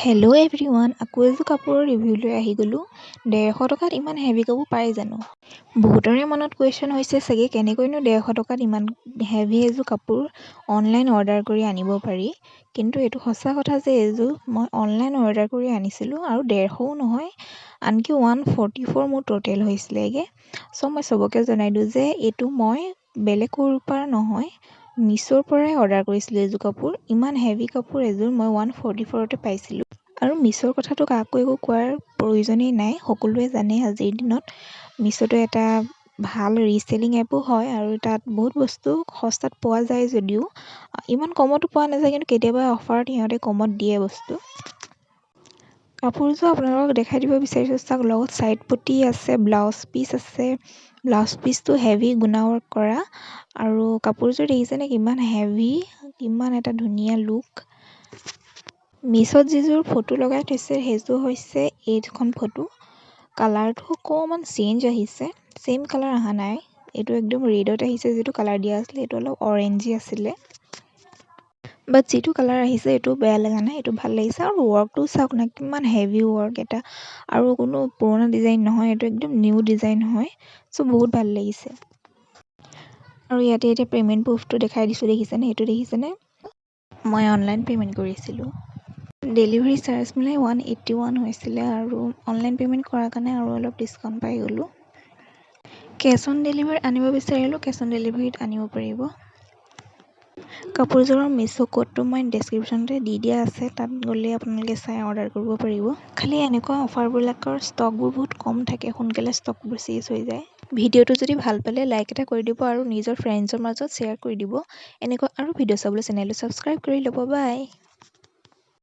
Hello' everyone, আকৌ এযোৰ কাপোৰৰ ৰিভিউ লৈ আহি গ'লোঁ। 150 টকাত ইমান হেভি কাপোৰ পায় জানো? বহুতৰে মনত কুৱেশ্যন হৈছে চাগে, কেনেকৈনো 150 টকাত ইমান হেভি এযোৰ কাপোৰ অনলাইন অৰ্ডাৰ কৰি আনিব পাৰি। কিন্তু এইটো সঁচা কথা যে এইযোৰ মই অনলাইন অৰ্ডাৰ কৰি আনিছিলোঁ আৰু 150ও নহয়, আনকি 144 মোৰ টোটেল হৈছিলেগৈ। চ' মই চবকে জনাই দিওঁ যে এইটো মই বেলেগ ক'ৰ পৰা নহয়, মিছ'ৰ পৰাই অৰ্ডাৰ কৰিছিলোঁ এইযোৰ কাপোৰ। ইমান হেভি কাপোৰ এযোৰ মই 144তে পাইছিলোঁ। আৰু মিছ'ৰ কথাটো কাকো একো কোৱাৰ প্ৰয়োজনেই নাই, সকলোৱে জানে আজিৰ দিনত মিছ'টো এটা ভাল ৰিচেলিং এপো হয় আৰু তাত বহুত বস্তু সস্তাত পোৱা যায় যদিও ইমান কমতো পোৱা নাযায়, কিন্তু কেতিয়াবা অফাৰত সিহঁতে কমত দিয়ে বস্তু। কাপোৰযোৰ আপোনালোকক দেখাই দিব বিচাৰিছোঁ, চাওক লগত ছাইড পটি আছে, ব্লাউজ পিচ আছে। ব্লাউজ পিচটো হেভি গুণা ৱৰ্ক কৰা আৰু কাপোৰযোৰ দেখিছেনে কিমান হেভি, কিমান এটা ধুনীয়া লুক। মিছ'ত যিযোৰ ফটো লগাই থৈছে সেইযোৰ হৈছে এইখন ফটো। কালাৰটো অকণমান চেঞ্জ আহিছে, ছেইম কালাৰ অহা নাই। এইটো একদম ৰেডত আহিছে, যিটো কালাৰ দিয়া আছিলে এইটো অলপ অৰেঞ্জি আছিলে। বাট যিটো কালাৰ আহিছে এইটো বেয়া লগা নাই, এইটো ভাল লাগিছে। আৰু ৱৰ্কটো চাওক না, কিমান হেভি ৱৰ্ক এটা, আৰু কোনো পুৰণা ডিজাইন নহয়, এইটো একদম নিউ ডিজাইন হয়। চ' বহুত ভাল লাগিছে। আৰু ইয়াতে এতিয়া পে'মেণ্ট প্ৰুফটো দেখাই দিছোঁ, দেখিছেনে? এইটো দেখিছেনে? মই অনলাইন পে'মেণ্ট কৰিছিলোঁ। ডেলিভাৰী চাৰ্জ মিলাই 181 হৈছিলে আৰু অনলাইন পে'মেণ্ট কৰাৰ কাৰণে আৰু অলপ ডিছকাউণ্ট পাই গ'লোঁ। কেছ অন ডেলিভাৰী আনিব বিচাৰিলেও কেছ অন ডেলিভাৰীত আনিব পাৰিব। কাপোৰযোৰৰ মিছ'ৰ ক'ডটো মই ডেছক্ৰিপশ্যনতে দি দিয়া আছে, তাত গ'লে আপোনালোকে চাই অৰ্ডাৰ কৰিব পাৰিব। খালি এনেকুৱা অফাৰবিলাকৰ ষ্টকবোৰ বহুত কম থাকে, সোনকালে ষ্টকবোৰ চেচ হৈ যায়। ভিডিঅ'টো যদি ভাল পালে লাইক এটা কৰি দিব আৰু নিজৰ ফ্ৰেণ্ডছৰ মাজত শ্বেয়াৰ কৰি দিব। এনেকুৱা আৰু ভিডিঅ' চাবলৈ চেনেলটো ছাবস্ক্ৰাইব কৰি ল'ব। বাই।